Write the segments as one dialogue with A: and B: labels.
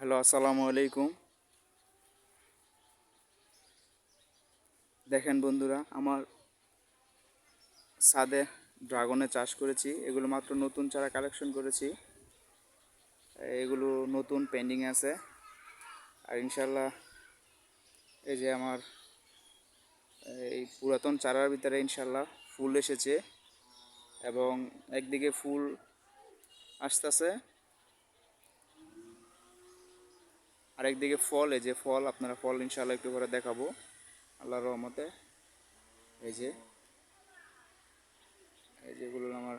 A: Hello, আসসালামু আলাইকুম। দেখেন বন্ধুরা, আমার ছাদে ড্রাগনের চাষ করেছি। এগুলো মাত্র নতুন চারা কালেকশন করেছি। এগুলো নতুন পেন্ডিং আছে। আর ইনশাল্লাহ এই যে আমার এই পুরাতন চারার ভিতরে ইনশাল্লাহ ফুল এসেছে এবং একদিকে ফুল আসতেছে আর একদিকে ফল। এই যে ফল, আপনারা ফল ইনশাল্লাহ একটু করে দেখাবো আল্লাহর রহমতে। এই যে যেগুলো আমার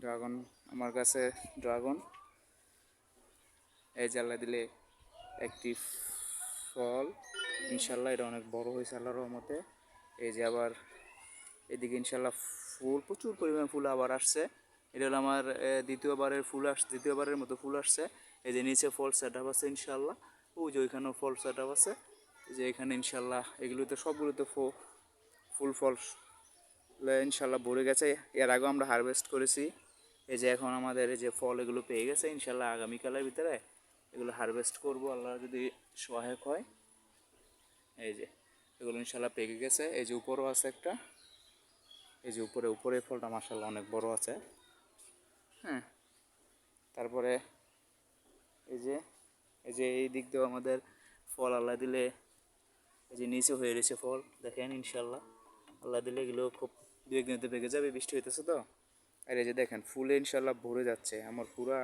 A: ড্রাগন, আমার কাছে ড্রাগন, এই যে আল্লাহ দিলে একটি ফল ইনশাল্লাহ, এটা অনেক বড় হয়েছে আল্লাহর রহমতে। এই যে আবার এদিকে ইনশাল্লাহ ফুল, প্রচুর পরিমাণ ফুল আবার আসছে। এটা হলো আমার দ্বিতীয়বারের মতো ফুল আসছে। এই যে নিচে ফল সেট আপ আছে ইনশাল্লাহ, ওই যে ওইখানেও ফল সেট আপ আছে। এই যে এখানে ইনশাল্লাহ এগুলোতে সবগুলোতে ফুল ফল ইনশাল্লাহ ভরে গেছে। এর আগেও আমরা হারভেস্ট করেছি। এই যে এখন আমাদের এই যে ফল এগুলো পেয়ে গেছে ইনশাল্লাহ, আগামীকালের ভিতরে এগুলো হারভেস্ট করব আল্লাহ যদি সহায়ক হয়। এই যে এগুলো ইনশাল্লাহ পেকে গেছে। এই যে উপরেও আছে একটা, এই যে উপরে ফলটা মাশাআল্লাহ অনেক বড় আছে। হ্যাঁ, তারপরে এই যে এই দিক দিয়েও আমাদের ফল আল্লাহ দিলে এই যে নিচে হয়ে রয়েছে ফল, দেখেন ইনশাল্লাহ আল্লাহ দিলে এগুলো খুব দু একদিনতে পেকে যাবে, বৃষ্টি হইতেছে তো। আর এই যে দেখেন ফুলে ইনশাল্লাহ ভরে যাচ্ছে আমার পুরা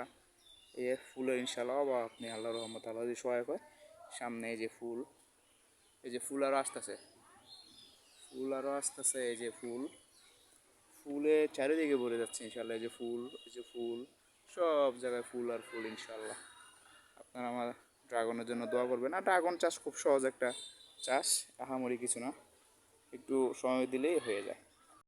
A: ফুলে ইনশাল্লাহ। বা আপনি আল্লাহ রহমত আল্লাহ যদি সহায়ক হয়, সামনে এই যে ফুল, এই যে ফুল আরও আসতেছে, এই যে ফুলে চারিদিকে ভরে যাচ্ছে ইনশাল্লাহ। এই যে ফুল সব জায়গায় ফুল আর ফুল ইনশাল্লাহ। আপনারা আমার ড্রাগনের জন্য দোয়া করবেন। আর ড্রাগন চাষ খুব সহজ একটা চাষ, আহামরি কিছু না, একটু সময় দিলেই হয়ে যায়।